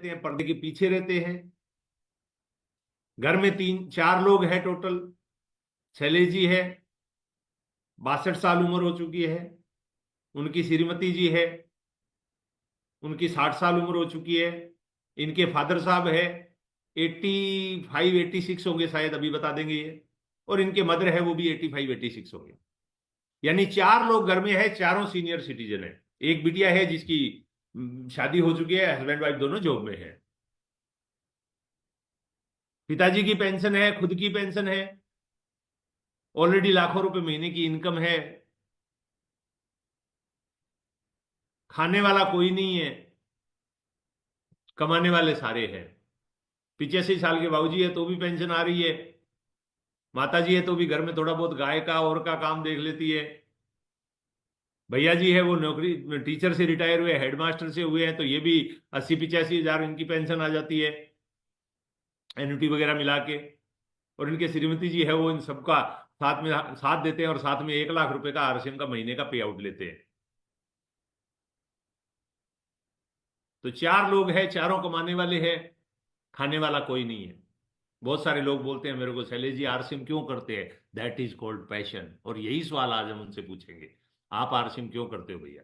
रहते हैं, पर्दे के पीछे रहते हैं। घर में 3-4 लोग हैं टोटल। शैलेश जी है, 62 साल उम्र हो चुकी है। उनकी श्रीमती जी है, उनकी 60 साल उम्र हो चुकी है। इनके फादर साहब है, 85-86 होंगे शायद, अभी बता देंगे ये। और इनके मदर है, वो भी 85-86 होंगे। यानी 4 लोग घर में है, चारों सीनियर सिटीजन है। एक बिटिया है जिसकी शादी हो चुकी है, हस्बैंड वाइफ दोनों जॉब में है। पिताजी की पेंशन है, खुद की पेंशन है, ऑलरेडी लाखों रुपए महीने की इनकम है। खाने वाला कोई नहीं है, कमाने वाले सारे हैं। 85 साल के बाबूजी है तो भी पेंशन आ रही है। माता जी है तो भी घर में थोड़ा बहुत गाय का और का काम देख लेती है। भैया जी है, वो नौकरी टीचर से रिटायर हुए, हेडमास्टर से हुए हैं, तो ये भी 80-85 हजार इनकी पेंशन आ जाती है, एन्युटी वगैरह मिला के। और इनके श्रीमती जी है, वो इन सबका साथ में साथ देते हैं, और साथ में 1 लाख रुपए का आरसीएम का महीने का पे आउट लेते हैं। तो 4 लोग हैं, चारों कमाने वाले हैं, खाने वाला कोई नहीं है। बहुत सारे लोग बोलते हैं मेरे को, शैलेश जी आरसीएम क्यों करते हैं? That is called passion. और यही सवाल आज हम उनसे पूछेंगे, आप आरसीएम क्यों करते हो भैया?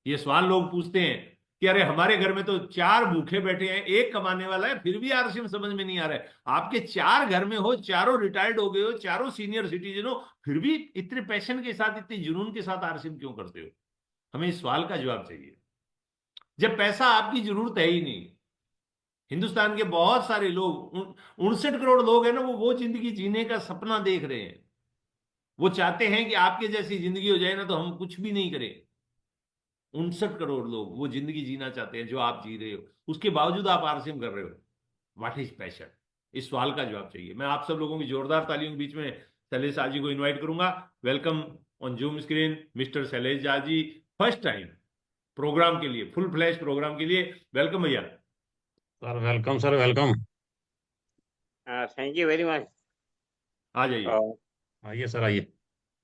ये सवाल लोग पूछते हैं कि अरे हमारे घर में तो 4 भूखे बैठे हैं, एक कमाने वाला है, फिर भी आरसीएम समझ में नहीं आ रहा है। आपके 4 घर में हो, चारों रिटायर्ड हो गए हो, चारों सीनियर सिटीजन हो, फिर भी इतने पैशन के साथ, इतने जुनून के साथ आरसीएम क्यों करते हो? हमें इस सवाल का जवाब चाहिए, जब पैसा आपकी जरूरत है ही नहीं। हिंदुस्तान के बहुत सारे लोग, 69 करोड़ लोग हैं ना, वो जिंदगी जीने का सपना देख रहे हैं। वो चाहते हैं कि आपके जैसी जिंदगी हो जाए ना, तो हम कुछ भी नहीं करें। 69 करोड़ लोग वो जिंदगी जीना चाहते हैं जो आप जी रहे हो, उसके बावजूद आप आरसीएम कर रहे हो। What is passion? इस सवाल का जवाब चाहिए। मैं आप सब लोगों की जोरदार तालियों के बीच में शैलेश आजी को इन्वाइट करूंगा। Welcome on zoom screen mister Shailesh आजी, फर्स्ट टाइम प्रोग्राम के लिए, फुल फ्लैश प्रोग्राम के लिए। वेलकम भैया। Sir welcome, sir welcome. Thank you very much. आ जाइए, आइए सर, आइए।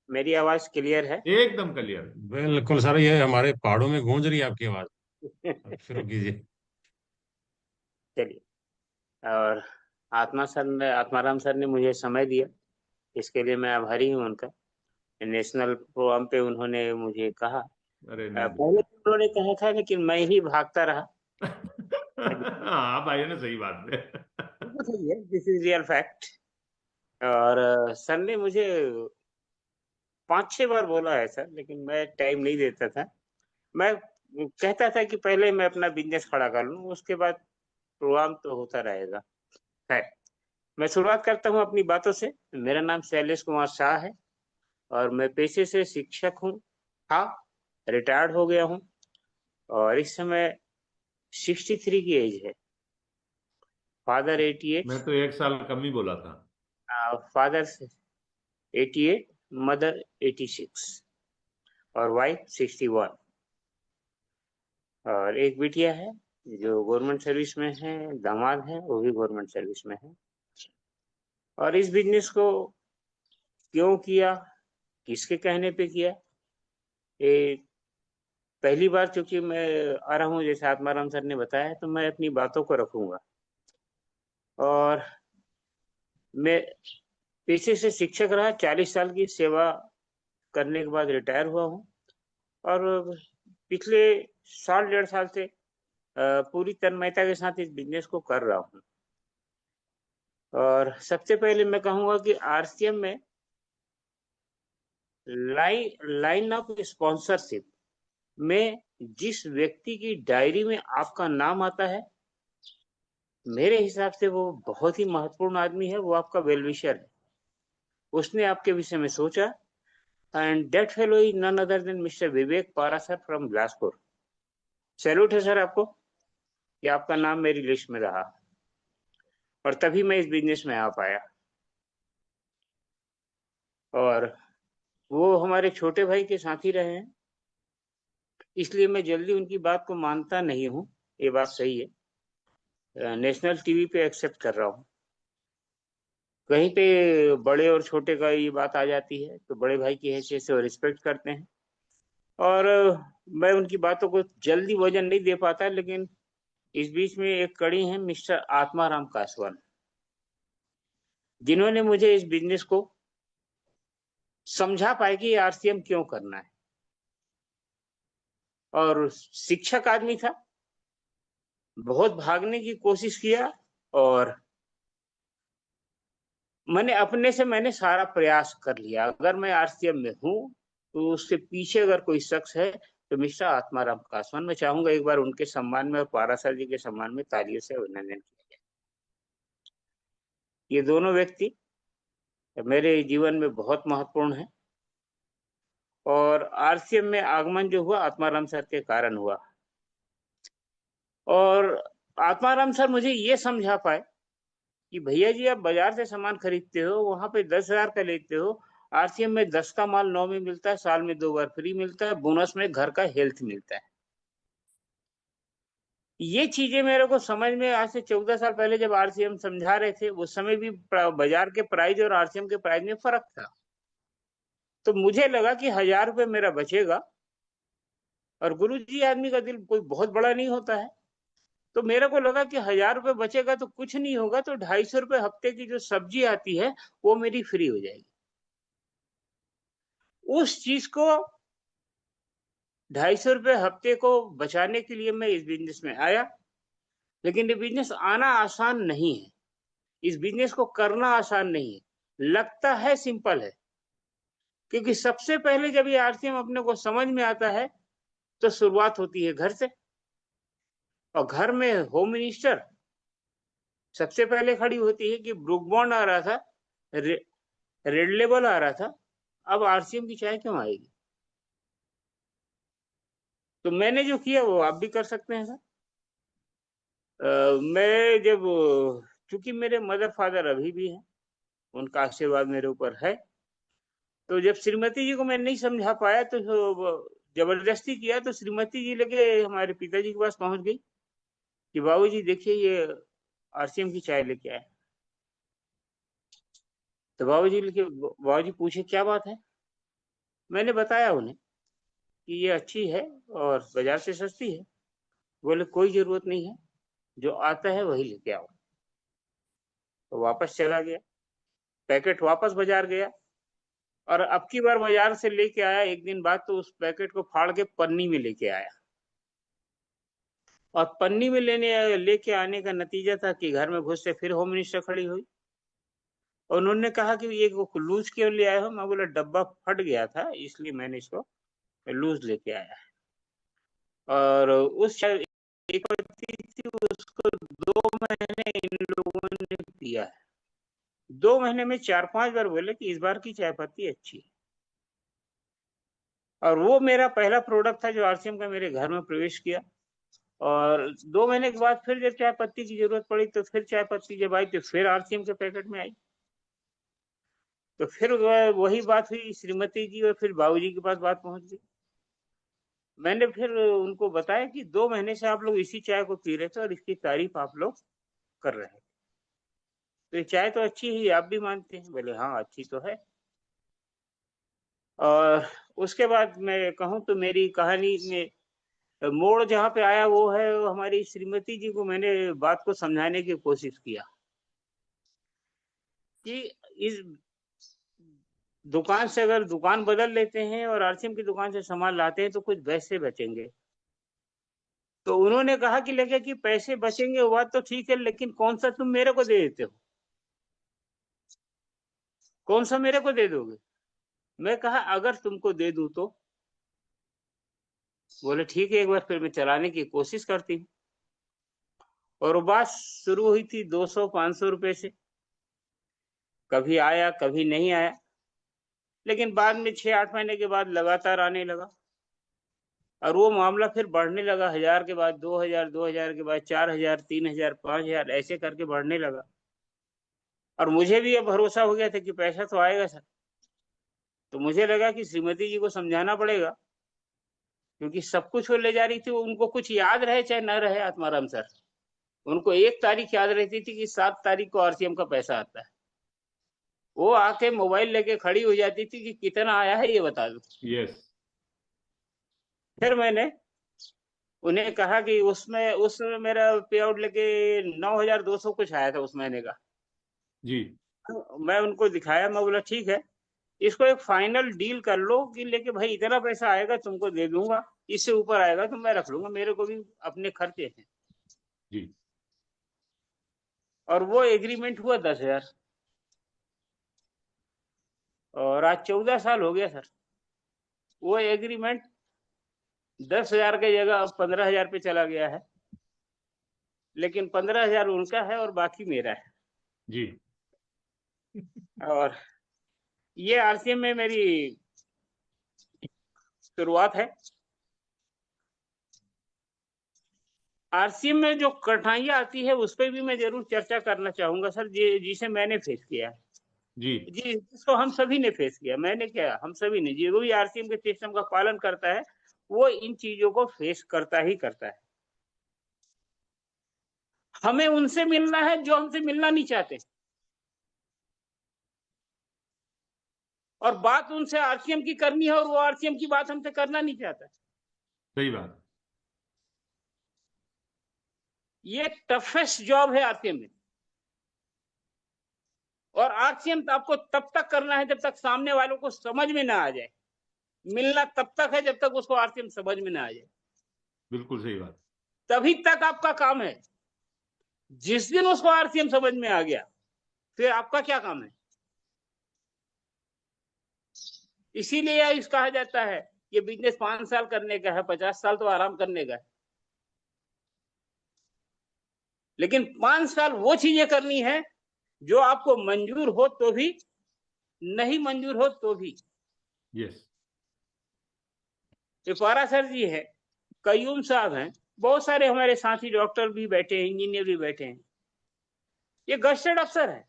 मेरी आवाज क्लियर है? एकदम क्लियर। बिल्कुल सर, ये हमारे पहाड़ों में गूंज रही है आपकी आवाज। अब शुरू कीजिए। चलिए। और आत्माराम सर ने मुझे समय दिया, इसके लिए मैं आभारी हूँ उनका। नेशनल प्रोग्राम पे उन्होंने मुझे कहा, अरे नहीं पहले तो उन्होंने कहा था, लेकिन मैं ही भागता रहा। हाँ भाई ने सही बात है। बिल्कुल सही है, दिस इज रियल फैक्ट। और सर ने मुझे 5-6 बार बोला है सर, लेकिन मैं टाइम नहीं देता था। मैं कहता था कि पहले मैं अपना बिजनेस खड़ा कर लूँ, उसके बाद प्रोग्राम तो होता रहेगा। है, मैं शुरुआत करता हूँ अपनी बातों से। मेरा नाम शैलेश कुमार शाह है और मैं पेशे से शिक्षक हूँ। हाँ, रिटायर्ड हो गया हूँ और इस समय 63 की एज है। फादर 88, मैं तो 1 साल कम ही बोला था। फादर 88, मदर 86 और वाइफ 61। और एक बिटिया है जो गवर्नमेंट सर्विस में है, दामाद है वो भी गवर्नमेंट सर्विस में है। और इस बिजनेस को क्यों किया, किसके कहने पे किया, ये पहली बार चूंकि मैं आ रहा हूँ, जैसे आत्माराम सर ने बताया, तो मैं अपनी बातों को रखूंगा। और मैं पेशे से शिक्षक रहा, 40 साल की सेवा करने के बाद रिटायर हुआ हूँ। और पिछले 1.5 साल से पूरी तन्मयता के साथ इस बिजनेस को कर रहा हूँ। और सबसे पहले मैं कहूँगा कि आरसीएम में लाइन ऑफ स्पॉन्सरशिप में जिस व्यक्ति की डायरी में आपका नाम आता है, मेरे हिसाब से वो बहुत ही महत्वपूर्ण आदमी है, वो आपका वेलविशर है। उसने आपके विषय में सोचा, and that fellow is none other than Mister Vivek Parashar from Bilaspur. Salute है सर आपको कि आपका नाम मेरी लिस्ट में रहा, और तभी मैं इस बिजनेस में आ पाया। और वो हमारे छोटे भाई के साथी रहे हैं, इसलिए मैं जल्दी उनकी बात को मानता नहीं हूँ, ये बात सही है। नेशनल टीवी पे एक्सेप्ट कर रहा हूँ। कहीं पे बड़े और छोटे का ये बात आ जाती है तो बड़े भाई की हैसियत से वो रिस्पेक्ट करते हैं। और मैं उनकी बातों को जल्दी वजन नहीं दे पाता, लेकिन इस बीच में एक कड़ी है मिस्टर आत्माराम कासवान, जिन्होंने मुझे इस बिजनेस को समझा पाए कि आरसीएम क्यों करना है। और शिक्षक आदमी था, बहुत भागने की कोशिश किया और मैंने सारा प्रयास कर लिया। अगर मैं आरसीएम में हूं तो उसके पीछे अगर कोई शख्स है तो मिस्टर आत्माराम कासवान। मैं चाहूंगा एक बार उनके सम्मान में और पारासर जी के सम्मान में तालियों से अभिनंदन किया जाए। ये दोनों व्यक्ति मेरे जीवन में बहुत महत्वपूर्ण है और आरसीएम में आगमन जो हुआ आत्माराम सर के कारण हुआ। और आत्माराम सर मुझे ये समझा पाए कि भैया जी आप बाजार से सामान खरीदते हो, वहां पे 10,000 का लेते हो, आरसीएम में 10 का माल 9 में मिलता है, साल में 2 बार फ्री मिलता है, बोनस में घर का हेल्थ मिलता है। ये चीजें मेरे को समझ में आज से 14 साल पहले जब आरसीएम समझा रहे थे, उस समय भी बाजार के प्राइस और आरसीएम के प्राइस में फर्क था। तो मुझे लगा कि 1,000 रुपये मेरा बचेगा। और गुरुजी आदमी का दिल कोई बहुत बड़ा नहीं होता है, तो मेरे को लगा कि 1,000 रुपये बचेगा तो कुछ नहीं होगा, तो 250 रुपये हफ्ते की जो सब्जी आती है वो मेरी फ्री हो जाएगी। उस चीज को 250 रुपये हफ्ते को बचाने के लिए मैं इस बिजनेस में आया। लेकिन ये बिजनेस आना आसान नहीं है, इस बिजनेस को करना आसान नहीं है। लगता है सिंपल है, क्योंकि सबसे पहले जब ये आरसीएम अपने को समझ में आता है तो शुरुआत होती है घर से। और घर में होम मिनिस्टर सबसे पहले खड़ी होती है कि ब्रुक बॉन्ड आ रहा था, रेड लेबल आ रहा था, अब आरसीएम की चाय क्यों आएगी। तो मैंने जो किया वो आप भी कर सकते हैं सर। मैं जब, चूंकि मेरे मदर फादर अभी भी हैं, उनका आशीर्वाद मेरे ऊपर है, तो जब श्रीमती जी को मैं नहीं समझा पाया तो जबरदस्ती किया, तो श्रीमती जी लेके हमारे पिताजी के पास पहुंच गई कि बाबूजी देखिए ये आरसीएम की चाय लेके आए। तो बाबूजी पूछे क्या बात है। मैंने बताया उन्हें कि ये अच्छी है और बाजार से सस्ती है। बोले कोई जरूरत नहीं है, जो आता है वही लेके आओ। तो वापस चला गया, पैकेट वापस बाजार गया और अब की बार बाजार से लेके आया एक दिन बाद, तो उस पैकेट को फाड़ के पन्नी में लेके आया। और पन्नी में लेके आने का नतीजा था कि घर में घुसते फिर होम मिनिस्टर खड़ी हुई और उन्होंने कहा कि ये लूज क्यों ले आए हो। मैं बोला डब्बा फट गया था इसलिए मैंने इसको लूज लेके आया है। और उस एक थी उसको 2 महीने इन लोगों ने पिया है। 2 महीने में 4-5 बार बोले कि इस बार की चाय पत्ती अच्छी है। और वो मेरा पहला प्रोडक्ट था जो आरसीएम का मेरे घर में प्रवेश किया। और 2 महीने के बाद फिर जब चाय पत्ती की जरूरत पड़ी तो फिर चाय पत्ती जब आई तो फिर आरसीएम के पैकेट में आई। तो फिर वही बात हुई, श्रीमती जी और फिर बाबूजी के पास बात पहुंच गई। मैंने फिर उनको बताया कि 2 महीने से आप लोग इसी चाय को पी रहे थे और इसकी तारीफ आप लोग कर रहे हैं, तो ये चाय तो अच्छी है, आप भी मानते हैं। बोले हाँ अच्छी तो है। और उसके बाद मैं कहूँ तो मेरी कहानी में मोड़ जहाँ पे आया वो है, वो हमारी श्रीमती जी को मैंने बात को समझाने की कोशिश किया कि इस दुकान से अगर दुकान बदल लेते हैं और आरसीएम की दुकान से सामान लाते हैं तो कुछ पैसे बचेंगे। तो उन्होंने कहा कि लगे कि पैसे बचेंगे वो बात तो ठीक है, लेकिन कौन सा तुम मेरे को दे देते हो, कौन सा मेरे को दे दोगे। मैं कहा अगर तुमको दे दूं तो। बोले ठीक है एक बार फिर मैं चलाने की कोशिश करती हूँ। और वो बात शुरू हुई थी 200-500 रुपए से, कभी आया कभी नहीं आया, लेकिन बाद में 6-8 महीने के बाद लगातार आने लगा। और वो मामला फिर बढ़ने लगा, 1,000 के बाद 2,000, 2,000 के बाद 4,000, 3,000, 5,000 ऐसे करके बढ़ने लगा। और मुझे भी अब भरोसा हो गया था कि पैसा तो आएगा सर। तो मुझे लगा कि श्रीमती जी को समझाना पड़ेगा, क्योंकि सब कुछ वो ले जा रही थी। उनको कुछ याद रहे चाहे ना रहे आत्माराम सर, उनको एक तारीख याद रहती थी कि 7 तारीख को आरसीएम का पैसा आता है। वो आके मोबाइल लेके खड़ी हो जाती थी कि कितना आया है ये बता दो। यस। फिर मैंने उन्हें कहा कि उसमें उस समय मेरा पे आउट लेके 9,200 कुछ आया था उस महीने का। जी मैं उनको दिखाया, मैं बोला ठीक है, इसको एक फाइनल डील कर लो कि लेके भाई इतना पैसा आएगा तुमको दे दूंगा, इससे ऊपर आएगा तो मैं रख लूंगा, मेरे को भी अपने खर्चे हैं। जी और वो एग्रीमेंट हुआ 10,000, और आज 14 साल हो गया सर। वो एग्रीमेंट 10,000 की जगह अब 15,000 पे चला गया है, लेकिन 15,000 उनका है और बाकी मेरा है। जी और ये आरसीएम में मेरी शुरुआत है। आरसीएम में जो कठिनाइयां आती है उस पर भी मैं जरूर चर्चा करना चाहूंगा सर, जिसे मैंने फेस किया है, जी जिसको हम सभी ने फेस किया। मैंने क्या, हम सभी ने, जो भी आरसीएम के सिस्टम का पालन करता है वो इन चीजों को फेस करता ही करता है। हमें उनसे मिलना है जो हमसे मिलना नहीं चाहते, और बात उनसे आरसीएम की करनी है और वो आरसीएम की बात हमसे करना नहीं चाहता। सही बात। ये टफेस्ट जॉब है आरसीएम में। और आरसीएम तो आपको तब तक करना है जब तक सामने वालों को समझ में ना आ जाए। मिलना तब तक है जब तक उसको आरसीएम समझ में ना आ जाए, बिल्कुल सही बात। तभी तक आपका काम है। जिस दिन उसको आरसीएम समझ में आ गया फिर आपका क्या काम है। इसीलिए इस कहा जाता है ये बिजनेस 5 साल करने का है, 50 साल तो आराम करने का है। लेकिन 5 साल वो चीजें करनी है जो आपको मंजूर हो तो भी, नहीं मंजूर हो तो भी। यस ये पारासर जी है, कयूम साहब हैं, बहुत सारे हमारे साथी डॉक्टर भी बैठे हैं, इंजीनियर भी बैठे हैं। ये गस्टेड अफसर है।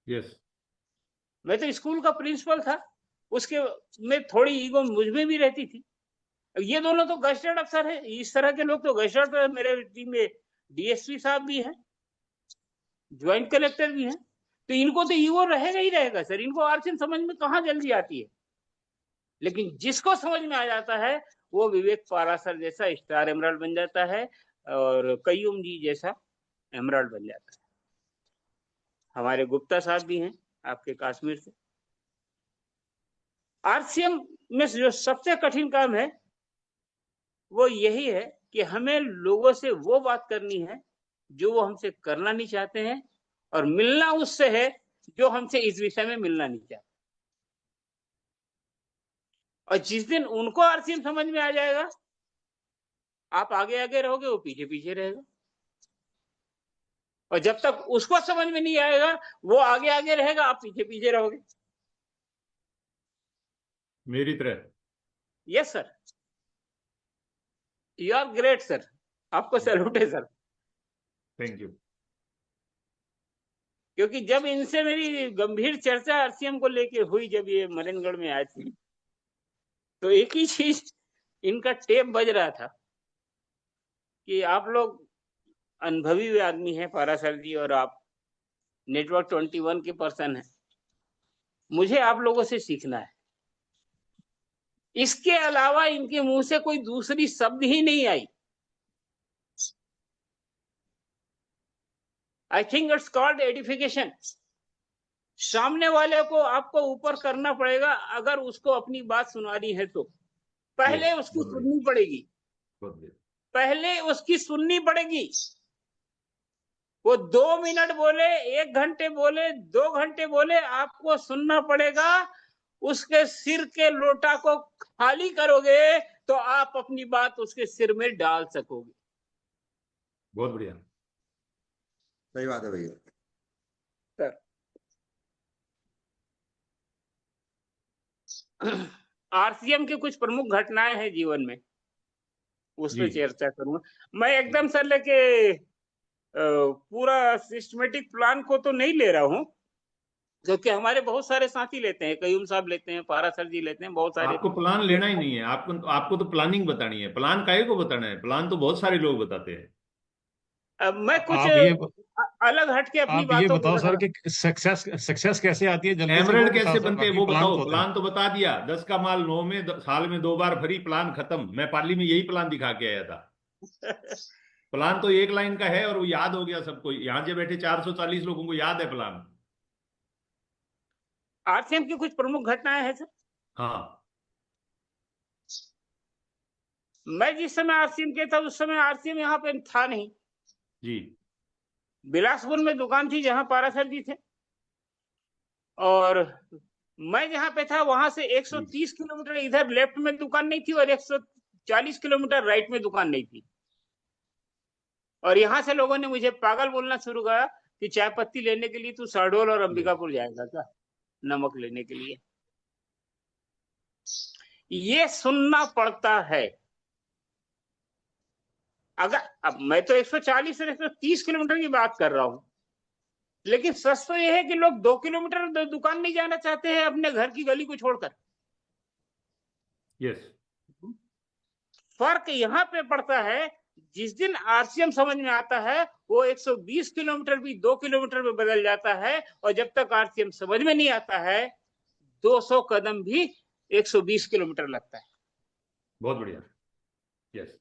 यस मैं तो स्कूल का प्रिंसिपल था, उसके में थोड़ी ईगो मुझ में भी रहती थी। ये दोनों तो गस्टेड अफसर है। इस तरह के लोग तो गस्टेड, मेरे टीम में डीएसपी साहब भी हैं, ज्वाइंट कलेक्टर भी हैं। तो इनको तो ईगो रहेगा ही रहेगा सर। इनको आरसीएम समझ में कहाँ जल्दी आती है। लेकिन जिसको समझ में आ जाता है वो विवेक पारासर जैसा स्टार एमराल्ड बन जाता है, और कयूम जी जैसा एमराल्ड बन जाता है। हमारे गुप्ता साहब भी हैं आपके कश्मीर से। आरसीएम में जो सबसे कठिन काम है वो यही है कि हमें लोगों से वो बात करनी है जो वो हमसे करना नहीं चाहते हैं, और मिलना उससे है जो हमसे इस विषय में मिलना नहीं चाहते। और जिस दिन उनको आरसीएम समझ में आ जाएगा, आप आगे आगे रहोगे, वो पीछे पीछे रहेगा। और जब तक उसको समझ में नहीं आएगा, वो आगे आगे रहेगा, आप पीछे पीछे रहोगे। मेरी तरह। Yes sir, you are great sir, आपको सैल्यूट है सर। Thank you. क्योंकि जब इनसे मेरी गंभीर चर्चा आरसीएम को लेके हुई, जब ये मरीनगढ़ में आए थे, तो एक ही चीज इनका टेप बज रहा था कि आप लोग अनुभवी हुए आदमी हैं पारासर जी, और आप नेटवर्क 21 के पर्सन हैं, मुझे आप लोगों से सीखना है। इसके अलावा इनके मुंह से कोई दूसरी शब्द ही नहीं आई। I think it's called edification. सामने वाले को आपको ऊपर करना पड़ेगा अगर उसको अपनी बात सुनानी है तो। पहले Yes, उसकी बहुत सुननी पड़ेगी, बहुत बढ़िया। पहले उसकी सुननी पड़ेगी। वो 2 मिनट बोले, 1 घंटे बोले, 2 घंटे बोले, आपको सुनना पड़ेगा। उसके सिर के लोटा को खाली करोगे तो आप अपनी बात उसके सिर में डाल सकोगे। बहुत बढ़िया। सही बात है भैया। सर, आरसीएम की कुछ प्रमुख घटनाएं हैं जीवन में, उस पर जी चर्चा करूंगा। मैं एकदम सर लेके पूरा सिस्टमेटिक प्लान को तो नहीं ले रहा हूं, क्योंकि हमारे बहुत सारे साथी लेते हैं, कयूम साहब लेते हैं, पारासर जी लेते हैं, बहुत सारे। आपको प्लान लेना ही नहीं है। आपको तो प्लानिंग बतानी है। प्लान काहे को बताना है? प्लान तो बहुत सारे लोग बताते हैं। मैं कुछ आप ये अलग हटके अपनी आप ये बातों को बताओ सर बता। कि सक्सेस कैसे आती है जल्दी से, वो एमरल्ड कैसे बताओ सर। बनते हैं बाकी वो प्लान बताओ। तो होते हैं। प्लान तो बता दिया। 10 का माल 9 में साल में 2 बार भरी, प्लान खत्म। मैं पार्ली में यही प्लान दिखा के आया था। प्लान तो एक लाइन का है और वो याद हो गया सबको, यहां से बैठे 440 लोगों को याद है प्लान। आरसीएम की कुछ प्रमुख घटनाएं हैं सर। हाँ मैं जिस समय आरसीएम के था उस समय आरसीएम यहाँ पे था नहीं। जी। बिलासपुर में दुकान थी जहां पारासर जी थे, और मैं जहां पे था वहां से 130 किलोमीटर इधर लेफ्ट में दुकान नहीं थी और 140 किलोमीटर राइट में दुकान नहीं थी। और यहाँ से लोगों ने मुझे पागल बोलना शुरू किया कि चाय पत्ती लेने के लिए तू शहडोल और अंबिकापुर जाएगा क्या नमक लेने के लिए। ये सुनना पड़ता है। अगर अब मैं तो 140 से 130 किलोमीटर की बात कर रहा हूं, लेकिन सच तो यह है कि लोग 2 किलोमीटर दुकान नहीं जाना चाहते हैं अपने घर की गली को छोड़कर। यस। फर्क यहाँ पे पड़ता है, जिस दिन आरसीएम समझ में आता है वो 120 किलोमीटर भी 2 किलोमीटर में बदल जाता है, और जब तक आरसीएम समझ में नहीं आता है 200 कदम भी 120 किलोमीटर लगता है। बहुत बढ़िया। यस।